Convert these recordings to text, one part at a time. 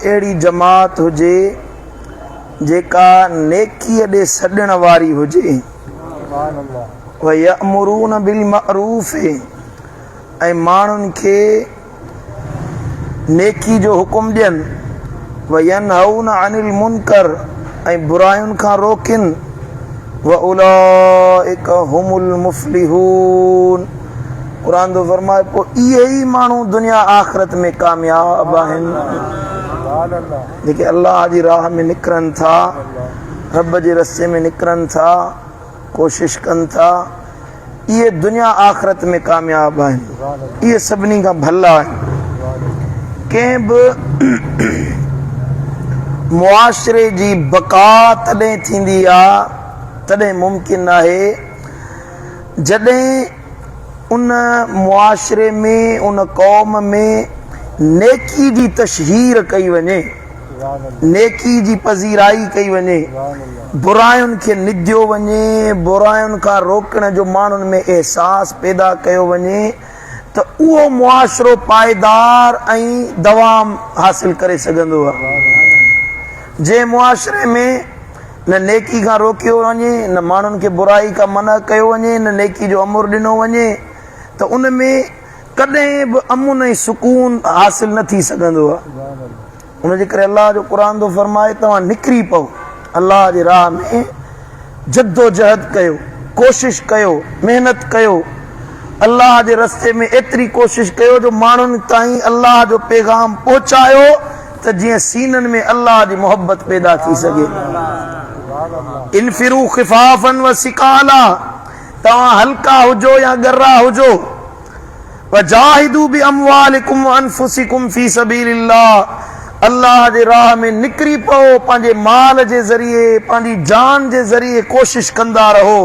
अहिड़ी जमात हुजे जेका नेकीअ ॾे सॾण वारी हुजे। व यअमुरून बिल मअरूफ, ऐं माण्हुनि खे नेकी जो हुकुम ॾियनि। व यनहून अनिल मुनकर, ऐं बुरायुनि खां रोकिन। व उलाइक हुमुल मुफ़्लिहून। क़ुरान तो फरमाए पोइ इहे ई माण्हू दुनिया आख़िरत में कामयाब आहिनि, जेके अल्लाह जी राह में निकिरनि था, रब जे रस्ते में निकिरनि था, कोशिश कनि था। इहे दुनिया आख़िरत में कामयाब आहिनि, इहे सभिनी खां भला आहिनि। कंहिं बि मुआशिरे जी बका तॾहिं थींदी आहे, तॾहिं मुमकिन आहे जॾहिं उन मुआशिरे में, उन क़ौम में नेकी जी तशहीर कई वञे, नेकी जी पज़ीराई कई वञे, बुरायुनि खे निंदियो वञे, बुरायुनि खां रोकण जो माण्हुनि में एहसास पैदा कयो वञे, त उहो मुआशिरो पाइदार ऐं दवाम हासिल करे सघंदो आहे। जंहिं मुआशिरे में न नेकी खां रोकियो वञे, न माण्हुनि खे बुराई खां मना कयो वञे, न नेकी जो अमुर ॾिनो वञे, त उन में कॾहिं बि अमुन ऐं सुकून हासिल न थी सघंदो आहे। उनजे करे अल्लाह जो क़ुरान थो फरमाए तव्हां निकिरी पओ, अल्लाह जे राह में जद्दोजहद कयो, कोशिश कयो, महिनत कयो, अल्लाह जे रस्ते में एतिरी कोशिश कयो जो माण्हुनि ताईं अल्लाह जो पैगाम पहुचायो, त जीअं सीननि में अल्लाह जी मोहब्बत पैदा थी सघे। इनफिरू खिफाफन व सिकाला, तव्हां हल्का हुजो या गर्रा हुजो। वजाहिदू बि अमवालिकुम व अनफुसिकुम फी सबीलिल्लाह, अल्लाह जे राह में निकिरी पओ, पंहिंजे माल जे ज़रिए, पंहिंजी जान जे ज़रिए कोशिश कंदा रहो।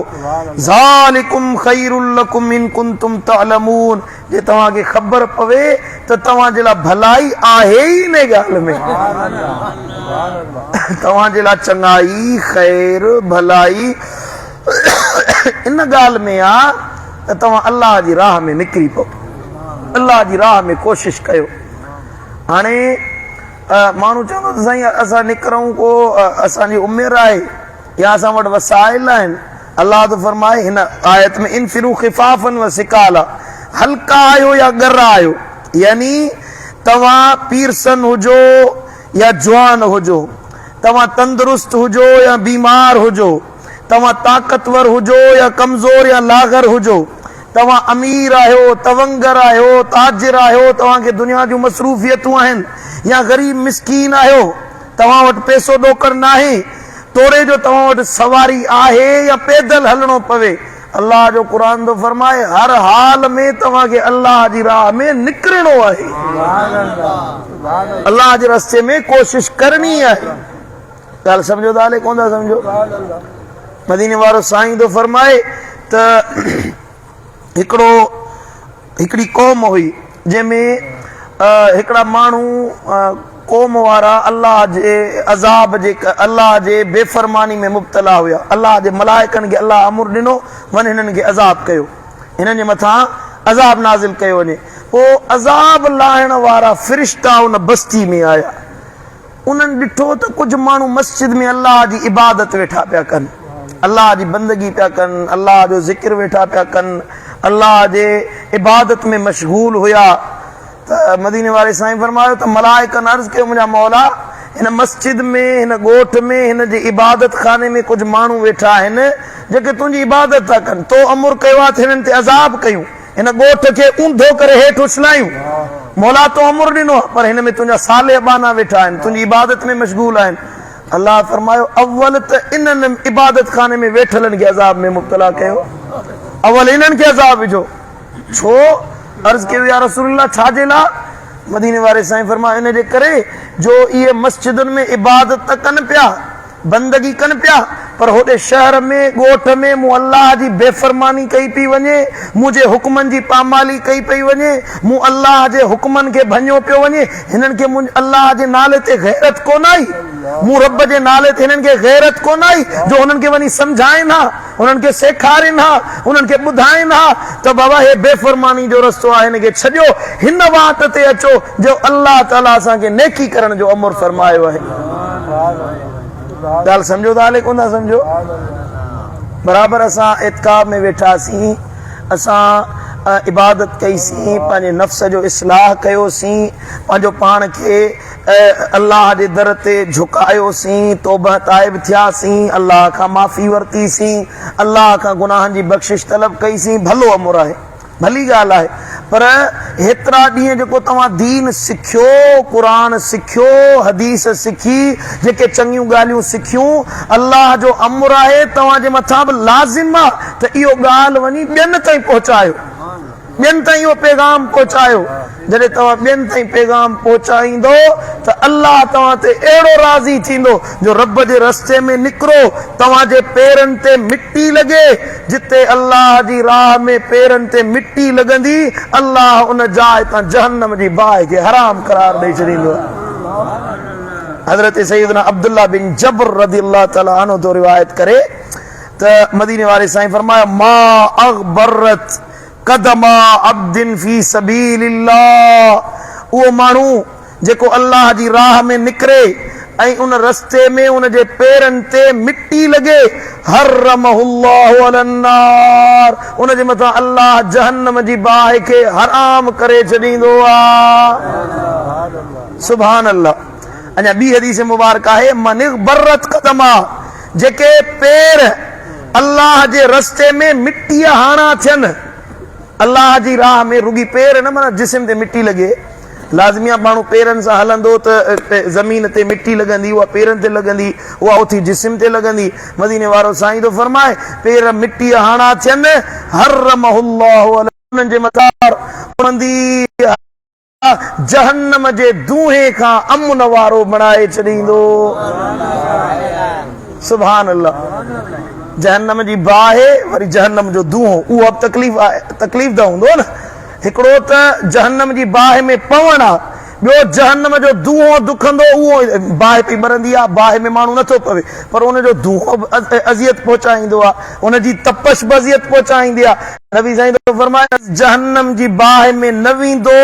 ज़ालिकुम खैरुल लकुम इन कुंतुम तअलमून, जे तव्हांखे ख़बर पवे त तव्हांजे लाइ भलाई आहे ई इन ॻाल्हि में, तव्हांजे लाइ चङाई, ख़ैर, भलाई इन ॻाल्हि में आहे त तव्हां अल्लाह जी राह में निकिरी पओ, अल्लाह जी राह में कोशिश कयो। हाणे माण्हू चवंदो त साईं असां निकिरूं को असांजी उमिरि आहे या असां वटि वसाइल आहिनि। अल्लाह तो फरमाए हिन आयत में इनफिरू खिफाफन व सिकाला, हल्का आयो या गर्रा आयो, यानी तव्हां पीरसन हुजो या जवान हुजो, तव्हां तंदुरुस्त हुजो या बीमार हुजो, तव्हां ताक़तवर हुजो या कमज़ोर या लागर हुजो, तव्हां अमीर आहियो, तवंगर आहियो, ताजिर आहियो, तव्हांखे दुनिया जूं मसरूफ़ियतूं आहिनि, या ग़रीब मिसकीन आहियो, तव्हां वटि पैसो ॾोकर न आहे, तोड़े जो तव्हां वटि सवारी आहे या पैदल हलणो पवे, अल्लाह जो क़ुरान थो फरमाए हर हाल में तव्हांखे अल्लाह जी राह में निकिरणो आहे, अल्लाह जे रस्ते में कोशिश करणी आहे। ॻाल्हि सम्झो था, हले कोन था सम्झो? मदीने वारो साईं थो फरमाए त हिकिड़ी क़ौम हुई जंहिंमें हिकिड़ा माण्हू क़ौम वारा अल्लाह जे अज़ाब जे, अल्लाह जे बेफ़रमानी में मुब्तला हुया। अल्लाह जे मलाइकनि खे अल्लाह अमुर ॾिनो वञ हिननि खे अज़ाब कयो, हिननि जे मथां अज़ाब नाज़िल कयो वञे। पोइ अज़ाब लाहिण वारा फ़रिश्ता उन बस्ती में आया, उन्हनि ॾिठो त कुझु माण्हू मस्जिद में अल्लाह जी इबादत वेठा पिया कनि, अल्लाह जी बंदगी पिया कनि, अल्लाह जो ज़िक्र वेठा पिया कनि, अल्लाह जे इबादत में मशगूल हुया। त मदीने वारे साईं फरमायो त मलाइकनि अर्ज़ कयो मुंहिंजा मौला, हिन मस्जिद में, हिन ॻोठ में, हिन जे इबादत खाने में कुझु माण्हू वेठा आहिनि जेके तुंहिंजी इबादत था कनि, तो अमुर कयो आहे त हिननि ते अज़ाब कयूं, हिन ॻोठ खे ऊंधो करे हेठि उछलायूं। मौला तो अमुर ॾिनो पर हिन में तुंहिंजा साले अबाना वेठा आहिनि, तुंहिंजी इबादत में मशगूल आहिनि। अल्लाह फरमायो अव्वल त इन्हनि इबादत खाने में वेठलनि खे अज़ाब में मुब्तला कयो, अव्वल इन्हनि खे अज़ाब विझो। छो? अर्ज़ कयो या रसूलल्लाह छाजे लाइ? मदीने वारे साईं फरमायो इन जे करे जो इहे मस्जिदुनि में इबादत त कनि पिया, बंदगी कनि पिया, पर होॾे शहर में ॻोठ में मूं अल्लाह जी बेफ़रमानी कई पई वञे, मुंहिंजे हुक्मनि जी पामाली कई पई वञे, मूं अल्लाह जे हुक्मनि खे भञो पियो वञे। हिननि खे अल्लाह जे नाले ते गैरत कोन आई, मूं रब जे नाले ते हिननि खे गैरत कोन आई जो हुननि खे वञी सम्झाइनि हा, हुननि खे सेखारीनि हा, हुननि खे ॿुधाइनि हा त बाबा हे बेफ़रमानी जो रस्तो आहे, हिन खे छॾियो, हिन वाट ते अचो जो अल्लाह ताला असांखे नेकी करण जो अमर फरमायो आहे। ॻाल्हि सम्झो था, हले कोन था सम्झो? बराबरि असां इत्काब में वेठासीं, असां इबादत कईसीं, पंहिंजे नफ़्स जो इस्लाह कयोसीं, पंहिंजो पाण खे अल्लाह जे दर ते झुकायोसीं, तौबह ताइब थियासीं, अल्लाह खां माफ़ी वरितीसीं, अल्लाह खां गुनाहनि जी बख़्शिश तलब कईसीं। भलो अमर आहे, भली ॻाल्हि आहे, पर हेतिरा ॾींहं जेको तव्हां दीन सिखियो, क़ुरान सिखियो, हदीस सिखी, जेके चङियूं ॻाल्हियूं सिखियूं, अल्लाह जो अमर आहे तव्हांजे मथां बि लाज़िम आहे त इहो ॻाल्हि वञी ॿियनि ताईं पहुचायो, ॿियनि ताईं इहो पैगाम पहुचायो। जॾहिं तव्हां ॿियनि ताईं पैगाम पहुचाईंदो त अल्लाह तव्हां ते अहिड़ो राज़ी थींदो जो रब जे रस्ते में निकिरो, तव्हांजे पेरनि ते मिटी लॻे, जिते अल्लाह जी राह में पेरनि ते मिटी लॻंदी, अल्लाह उन जाइ तां जहन्नम जी बाहि खे हराम करार ॾेई छॾींदो। हज़रत सैयदना अब्दुल्लाह बिन जबर रज़ियल्लाहु तआला अन्हु तो रिवायत करे त मदीने वाले साईं फरमाया, मा अग़बरत कदमा अब्दिन फी सबीलिल्लाह, उहो माण्हू जेको अल्लाह जी राह में निकिरे ऐं उन रस्ते में उन जे पेरनि ते मिटी लॻे, हर्रमहुल्लाहु अलन्नार, उन जे मथां अल्लाह जहन्नम जी बाहि खे हराम करे छॾींदो आहे। सुभान अल्लाह। अञा ॿी हदीस मुबारक आहे, मन इग़बरत कदमा, जेके पेर अल्लाह जे रस्ते में मिटीअ हाणा थियनि, अल्लाह जी राह में रुगी पेर न माना जिस्म ते मिटी लॻे, लाज़मी माण्हू पेरनि सां हलंदो त ज़मीन ते मिटी लॻंदी, उहा पेरनि ते लॻंदी, उहा उथी जिस्म ते लॻंदी। मदीने वारो साईं थो फरमाए, पेर मिटीअ हाणा थियनि, हर्रमहुल्लाहु उन्हनि जे मथां उणंदी जहन्नम जे दूहे खां अमन वारो बणाए छॾींदो। सुभान अल्लाह। जहन्नम जी बाहि वरी जहन्नम जो दूहो, उहो अब तकलीफ़ दा हूंदो न। हिकिड़ो त जहन्नम जी बाहि में पवण आहे, ॿियो जहन्नम जो दूहो दुखंदो, उहो बाहि पई ॿरंदी आहे, बाहि में माण्हू नथो पवे, पर उनजो दूहो अज़ियत पहुचाईंदो आहे, उनजी तपश बि अज़ियत पहुचाईंदी आहे। नबी साईं तो फरमाया, जहन्नम जी बाहि में न वेंदो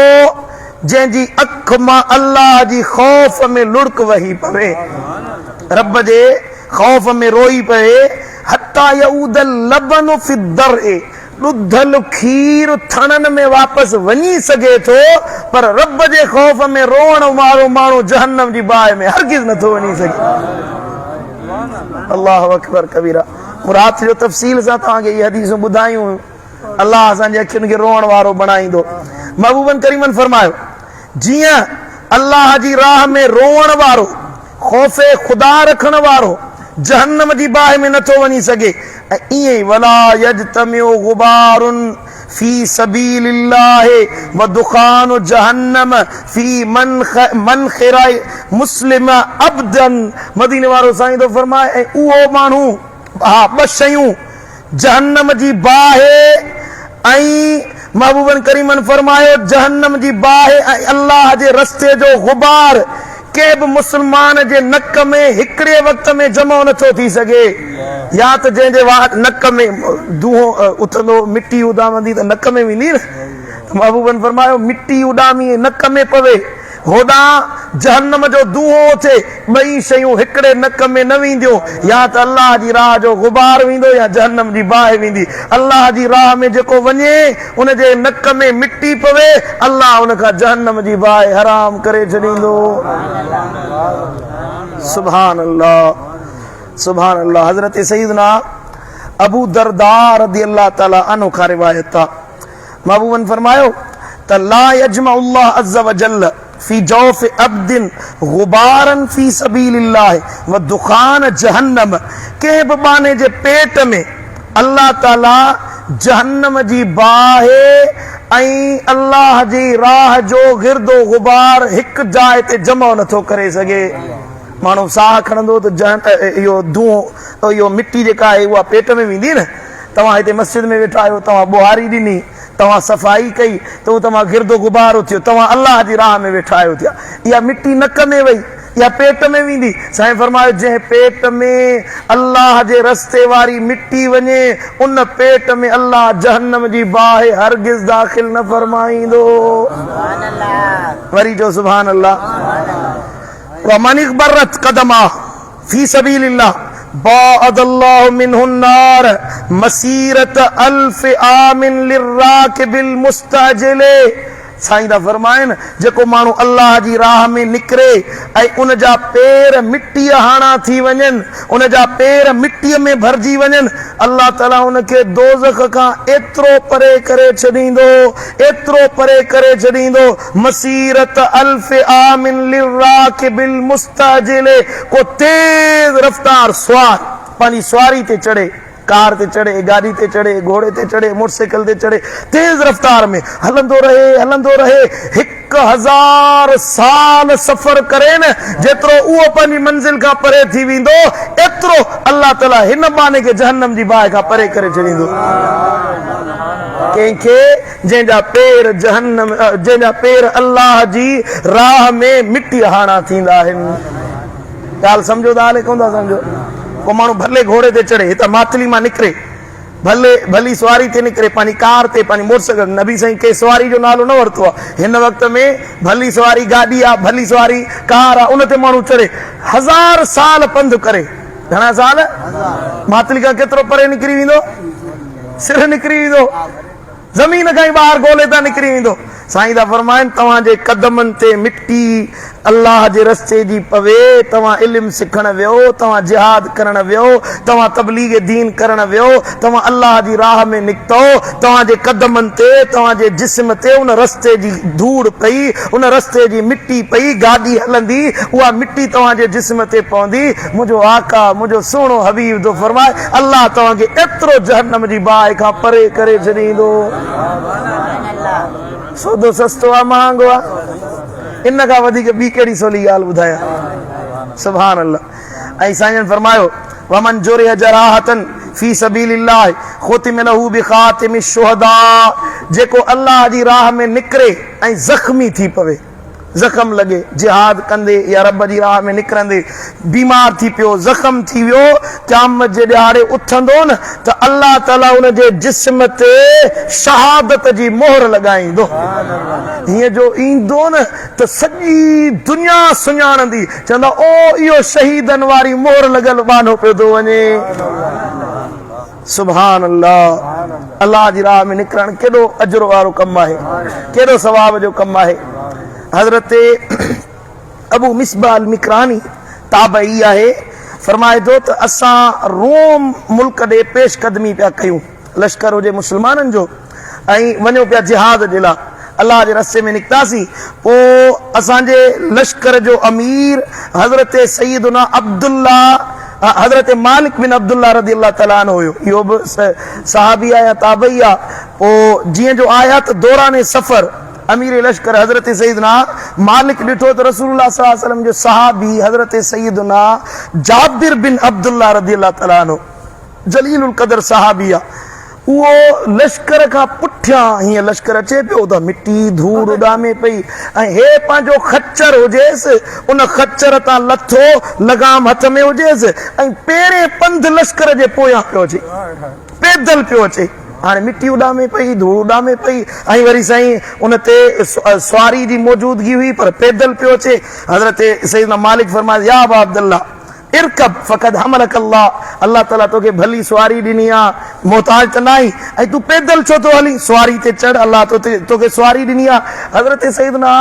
जंहिंजी अख मां अल्लाह जी ख़ौफ़ में लुड़क वही पवे, रब जे ख़ौफ़ में रोई पए, हत्ता यऊदल लबन फी दरए, ॾुधल खीर थणनि में वापसि वञी सघे थो, पर रब जे ख़ौफ़ में रोअण वारो माण्हू जहन्नम जी बाहि में हरगिज़ नथो वञी सघे। अल्लाहु अकबर कबीरा। राति जो तफ़सील सां तव्हांखे इहे हदीसूं ॿुधायूं, अल्लाह असांजे अखियुनि खे रोअण वारो बणाईंदो। महबूबन करीमन फरमायो, जीअं अल्लाह जी राह में रोअण वारो, ख़ौफ़े ख़ुदा रखण वारो जहन्नम जी बाहि में नथो वञी सघे, ऐं ईअं ई वला यजतमिउ गुबारुन फी सबीलिल्लाहि व दुखानु जहन्नम फी मनखिराई मुस्लिम अब्दन। मदीने वारो साईं तो फरमाए, ऐं उहो माण्हू, हा ॿ शयूं, जहन्नम जी बाहि ऐं महबूबन करीमन फरमायो जहन्नम जी बाहि ऐं अल्लाह जे रस्ते जो गुबार के बि मुस्लमान जे नक में हिकिड़े वक़्त में जमा नथो थी सघे। या त जंहिंजे नक में दूहो उथंदो, मिटी उॾामंदी त नक में वेंदी न, महबूबन फरमायो मिटी उॾामी नक में पवे, होॾां जहन्नम जो दूहो थिए, ॿई शयूं हिकिड़े नक में न वेंदियूं, या त अल्लाह जी राह जो गुबार वेंदो या जहन्नम जी बाहि वेंदी। अल्लाह जी राह में जेको वञे उन जे नक में मिटी पवे, अल्लाह उन खां जहन्नम जी बाहि हराम करे छॾींदो। सुभान अल्लाह, सुभान अल्लाह। हज़रत सैयदना अबू दरदा रज़ियल्लाहु तआला अन्हु खां रिवायत आहे, महबूबन फरमायो त ला यजमउल्लाह अज़्ज़ व जल्ल फी जौफ अब्दिन गुबारन फी सबीलिल्लाह व दुखान जहन्नम, कंहिं बि बाने जे पेट में अल्लाह ताला जहन्नम जी बाहि ऐं अल्लाह जी राह जो गिरदो गुबार हिकु जाइ ते जमा नथो करे सघे। माण्हू साह खणंदो त इहो दूहो इहो मिटी जेका आहे उहा पेट में वेंदी न। तव्हां हिते मस्जिद में वेठा आहियो, तव्हां बुहारी ॾिनी, तव्हां सफ़ाई कई त उहो तव्हां गिरदो गुबारो थियो, तव्हां अलाह जी राह में वेठा आहियो थिया। इहा मिटी नक में वई, या पेट में वेंदी। साईं फरमायो जंहिं पेट में अल्लाह जे रस्ते वारी मिट्टी वञे उन पेट में अल्लाह जहन्नम जी बाहि हरगिज़ दाख़िल न फरमाईंदो। वरी जो सुभान अल्लाह। व मन इग़बरत क़दमा फी सबीलिल्लाह बाअदल्लाहु मिन्हुन नार मसीरत अल्फ आमिन लिर्राकिबिल मुस्तअजिल। साईं दा फरमाइन जेको माण्हू अल्लाह जी राह में निकिरे ऐं उन जा पेर मिट्टीअ हाणा थी वञनि, उन जा पेर मिट्टीअ में भरिजी वञनि, अल्लाह ताला उनखे दोज़ख खां एतिरो परे करे छॾींदो, एतिरो परे करे छॾींदो। मसीरत अल्फ आमिन लिर्राकिबिल मुस्तअजिल। को तेज़ रफ़्तार स्वार पंहिंजी सवारी ते चढ़े, कार ते चढ़े, गाड़ी ते चढ़े, घोड़े ते चढ़े, मोटरसाइकिल ते चढ़े, तेज रफ्तार में हलंदो रहे 1000 साल सफ़र करे न, जेतिरो उहो पंहिंजी मंज़िल खां परे थी वेंदो एतिरो अल्लाह ताला हिन बाने खे जहन्नम जी बाहि खां परे करे छॾींदो। कंहिंखे जंहिंजा पेर जहन्नम, जंहिंजा पेर अल्लाह जी राह में मिटी हाणा थींदा आहिनि। ॻाल्हि सम्झो था हाले कोन था सम्झो? को माण्हू भले घोड़े ते चढ़े, हितां मातली मां निकिरे, भली सवारी ते निकिरे, पंहिंजी कार ते, पंहिंजी मोटरसाइकिल, नबी साईं के सवारी जो नालो न वरितो आहे। हिन वक़्त में भली सवारी गाॾी आहे, भली सवारी कार आहे, उन ते माण्हू चढ़े 1000 साल पंधु करे। घणा साल? मातली खां केतिरो परे निकिरी वेंदो? सिर निकिरी वेंदो, ज़मीन खां ई ॿाहिरि गोले तां निकिरी वेंदो। साईं दा फरमाइनि तव्हांजे कदमनि ते मिट्टी अल्लाह जे रस्ते जी पवे, तव्हां इल्मु सिखण वियो, तव्हां जिहाद करण वियो, तव्हां तबलीग दीन करण वियो, तव्हां अल्लाह जी राह में निकितो, तव्हांजे कदमनि ते, तव्हांजे जिस्म ते उन रस्ते जी धूड़ पई, उन रस्ते जी मिट्टी पई, गाॾी हलंदी उहा मिट्टी तव्हांजे जिस्म ते पवंदी। मुंहिंजो आका, मुंहिंजो सुहिणो हबीब थो फरमाए अल्लाह तव्हांखे एतिरो जहन्नम जी बाहि खां परे करे छॾींदो। सौदो सस्तो आहे महांगो आहे? इन खां वधीक ॿी कहिड़ी सवली ॻाल्हि ॿुधाया? सुभान अल्लाह। ऐं साईं फरमायो वमन जुरिह जराहतन फी सबीलिल्लाह खुतिम लहू बिखातिम शुहदा। जेको अल्लाह जी राह में निकिरे ऐं ज़ख्मी थी पवे, ज़ख़म लॻे जिहाद कंदे या रब जी राह में निकिरंदे बीमार थी पियो, ज़ख़म थी वियो, क़यामत जे ॾियारे उथंदो न त अल्लाह ताला उन जे जिस्म ते शहादत जी मोहर लॻाईंदो। हीअं जो ईंदो न त सॼी दुनिया सुञाणंदी, चवंदा ओ इहो शहीदनि वारी मोहर लॻल बानो पियो थो वञे। सुभान अल्लाह। अल्लाह जी राह में निकिरणु केॾो अजर वारो कमु आहे, केॾो सवाब जो कमु आहे। हज़रत अबू मिसबाह अल मिकरानी ताबई आहे, फरमाए थो त असां रोम मुल्क ॾे पेशकदमी पिया कयूं, लश्कर हुजे मुस्लमाननि जो, ऐं वञो पिया जिहाद जे लाइ, अल्लाह जे रस्ते में निकितासीं। पोइ असांजे लश्कर जो अमीर हज़रत सैयदना अब्दुल्ला, हज़रत मालिक बिन अब्दुल्ला रज़ी अल्लाह तआला अन्हु हुयो, इहो बि सहाबी आहे, ताबई आहे। पोइ जीअं जो आया त दौरान सफ़र अमीर लश्कर हज़रत सैयदना मालिक ॾिठो त रसूलुल्लाह सल्लल्लाहु अलैहि वसल्लम जो सहाबी हज़रत सैयदना जाबिर बिन अब्दुल्ला रज़ी अल्लाह तआला अन्हु, जलीलुल क़दर सहाबी आहे, उहो लश्कर खां पुठियां हीअं लश्कर अचे पियो त मिट्टी धूड़ उॾामे पई, ऐं हे पंहिंजो खच्चर हुजेसि उन खच्चर तां लथो, लगाम हथ में हुजेसि, ऐं पहिरें पंधु लश्कर जे पोयां पियो अचे, पैदल पियो अचे। हाणे मिट्टी उॾामे पई, धूड़ उॾामे पई, ऐं वरी साईं उन ते सवारी जी मौजूदगी हुई पर पैदल पियो अचे। हज़रत सैयदना मालिक फरमाए या अबा अब्दुल्ला इरकब फ़क़द हमलक अल्लाह, अल्लाह ताला तोखे भली सवारी ॾिनी आहे, मोहताज त न आई, ऐं तूं पैदल छो थो हली? सवारी ते चढ़, अल्लाह तोखे सवारी ॾिनी आहे। हज़रत सैयदना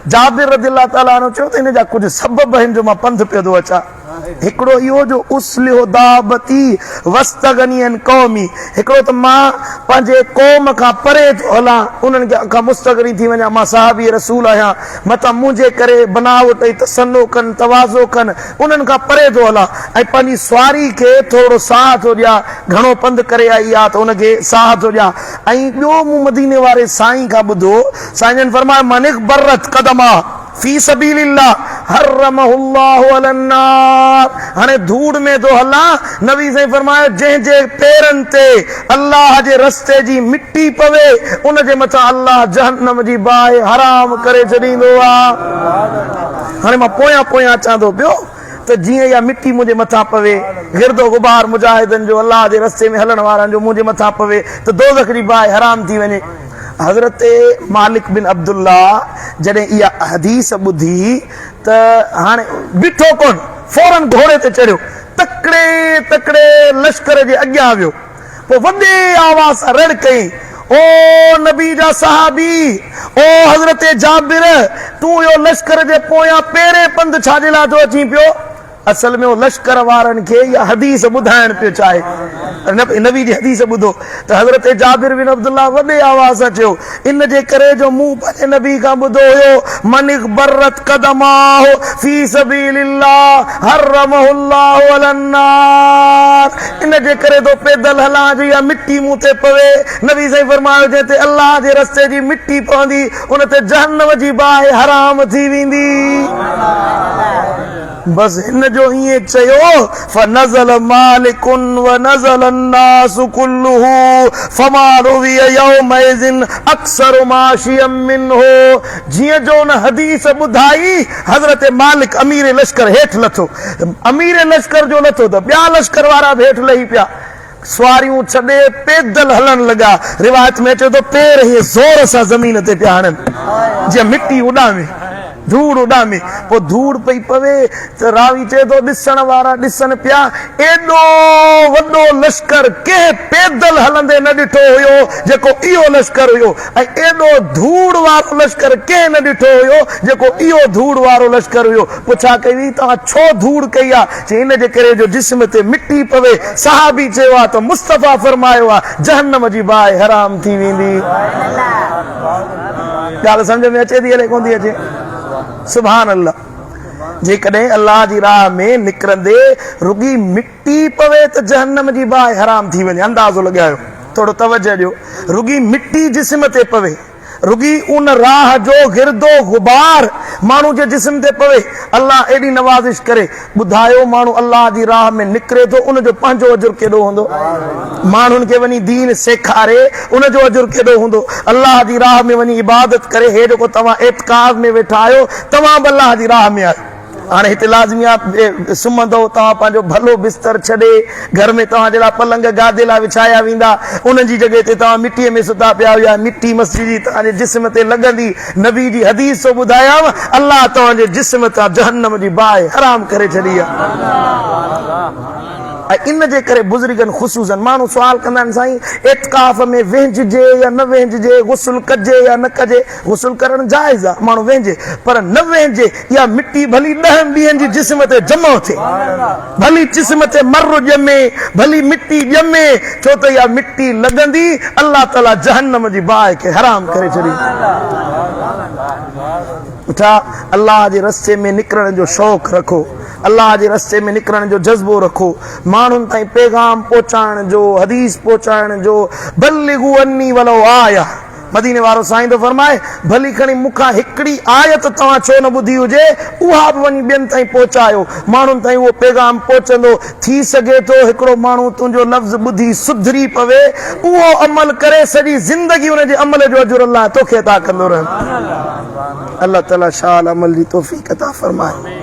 जाबिर रज़ियल्लाहु ताला अन्हु चयो त हिन जा कुझु सबब आहिनि जो मां पंधु पियो थो अचां। हिकिड़ो इहो जो उसलिहो दाबती वस्तगनियन क़ौमी, हिकिड़ो त मां पंहिंजे क़ौम खां परे थो हलां, उन्हनि खां मुस्तगनी थी वञा, मां साहबी रसूल आहियां, मथां मुंहिंजे करे बनावट ऐं तसन्नो कनि, तवाज़ो कनि, उन्हनि खां परे थो हलां, ऐं पंहिंजी सवारी खे थोरो साह थो ॾियां, घणो पंधु करे आई आहे त उनखे साह थो ॾियां। ऐं ॿियो मूं मदीने वारे साईं खां ॿुधो, साईं जन फरमायो मन इग़बरत क़दमा फी सबीलिल्लाह हर्रमहुल्लाहु अलन्नार। हाणे धूड़ में तो हला, नबी से फरमायो जंहिंजे पेरनि ते अल्लाह जे रस्ते जी मिट्टी पवे उन जे मथां अल्लाह जहन्नम जी बाहि हराम करे छॾींदो आहे। हाणे मां पोयां पोयां अचां थो पियो त जीअं इहा मिट्टी मुंहिंजे मथां पवे, गिरदो गुबार मुजाहिदनि जो अल्लाह जे रस्ते में हलण वारनि जो मुंहिंजे मथां पवे त दोज़ख जी बाहि हराम थी वञे। हज़रत मालिक बिन अब्दुल्ला जॾहिं इहा हदीस ॿुधी त हाणे बीठो कोन, फौरन घोड़े ते चढ़ियो, तकड़े तकड़े लश्कर जे अॻियां वियो, पोइ वॾे आवाज़ सां रड़ कई, ओ नबी जा सहाबी, ओ हज़रत जाबिर, तूं इहो लश्कर जे पोयां पहिरें पंध छाजे लाइ थो अची पियो? असल में वो लश्कर वारनि खे इहा हदीस ॿुधाइण पियो चाहे। नबी जी हदीस ॿुधो त हज़रत जाबिर बिन अब्दुल्ला वॾे आवाज़ सां चयो, इन जे करे जो मूं पंहिंजे नबी खां ॿुधो हुयो, मन बर्रत कदमाहु फी सबीलिल्लाह हर्रमहुल्लाहु अलन्नार। इन जे करे तो पैदल हलां जो इहा मिट्टी मूं ते पवे। नबी साईं फरमायो जंहिं ते अल्लाह जे रस्ते जी मिट्टी पवंदी उन ते जहन्नम जी बाहि हराम थी वेंदी। बस हिन जो ईअं चयो, फनज़ल मालिकुन व नज़ल अन्नासु कुल्लुहु फमा रुविय यौमइज़िन अक्सर माशियम मिन्हु। जीअं जो उन हदीस ॿुधाई, हज़रत मालिक अमीर लश्कर हेठि लथो। अमीर लश्कर जो लथो त ॿिया लश्कर वारा बि हेठि लही पिया, सवारियूं छॾे पैदल हलण लॻा। रिवायत में अचे थो पेर हीअं ज़ोर सां ज़मीन ते पिया हणनि जीअं मिट्टी उॾामे, धूड़ उॾामे। पोइ धूड़ पई पवे त रावी चए थो ॾिसण वारा ॾिसनि पिया, एॾो वॾो लश्कर कंहिं पैदल हलंदे न ॾिठो हुयो जेको इहो लश्कर हुयो, ऐं एॾो धूड़ वारो लश्कर कंहिं न ॾिठो हुयो जेको इहो धूड़ वारो लश्कर हुयो। पुछा कई हुई, तव्हां छो धूड़ कई आहे? चई इन जे करे जो जिस्म ते मिट्टी पवे। सहाबी चयो आहे त मुस्तफ़ा फरमायो आहे जहन्नम जी बाहि हराम थी वेंदी। ॻाल्हि सम्झ में अचे थी हले कोन थी अचे? सुभान अल्लाह। जेकॾहिं अल्लाह जी राह में निकिरंदे रुगी मिट्टी पवे त जहन्नम जी बाहि हराम थी वञे। अंदाज़ो लॻायो, थोरो तवजो ॾियो। रुगी मिट्टी जिस्म ते पवे, रुगी उन राह जो गिरदो गुबार माण्हू जे जिस्म ते पवे, अल्लाह एॾी नवाज़िश करे। ॿुधायो माण्हू अल्लाह जी राह में निकिरे थो, उन जो पंहिंजो अजुर केॾो हूंदो? माण्हुनि खे वञी दीन सेखारे, उन जो अजुर केॾो हूंदो? अल्लाह जी राह में वञी इबादत करे, हे जेको तव्हां एतकाफ़ में वेठा आहियो, तव्हां बि अल्लाह जी राह में आहियो। हाणे हिते लाज़मी आहे सुम्हंदो तव्हां पंहिंजो भलो बिस्तर छॾे, घर में तव्हां जे लाइ पलंग गादेला विछाया वेंदा, उन जी जॻह ते तव्हां मिटीअ में सुता पिया हुया, मिट्टी मस्जिद जी तव्हांजे जिस्म ते लॻंदी। नबी जी हदीस तो ॿुधायांव, अल्लाह तव्हांजे जिस्म तां जहन्नम जी बाहि हराम करे छॾी आहे। ऐं इन जे करे बुज़ुर्गनि ख़ुसूसन माण्हू सुवाल कंदा आहिनि, साईं एतकाफ़ में वेंझिजे या न वेंझिजे, गुस्ल कजे या न कजे? गुस्ल करणु जाइज़ आहे, माण्हू वेंझे, पर न वेंझे। इहा मिट्टी भली 10 ॾींहंनि जी जिस्म ते जमो थिए, भली जिस्म ते मर्र ॼमे, भली मिट्टी ॼमे, छो त इहा मिट्टी लॻंदी अल्लाह ताला जहन्नम जी बाहि खे हराम करे छॾी। उठा अल्लाह जे रस्ते में निकिरण जो शौक़ु रखो, अल्लाह जे रस्ते में निकिरण जो जज़्बो रखो, माण्हुनि ताईं पैगाम पहुचाइण जो, हदीस पहुचाइण जो। बल्लिगू अन्नी वलो आया, मदीने वारो साईं तो फरमाए, भली खणी मूंखां हिकिड़ी आयत तव्हां छो न ॿुधी हुजे, उहा बि वञी ॿियनि ताईं पहुचायो, माण्हुनि ताईं उहो पैगाम पहुचंदो। थी सघे थो हिकिड़ो माण्हू तुंहिंजो लफ़्ज़ ॿुधी सुधरी पवे, उहो अमल करे सॼी ज़िंदगी उन जे अमल जो अजुर अल्लाह तोखे अता कंदो रहे। अल्लाह ताला शाल अमल जी तौफ़ीक़ अता फरमाए।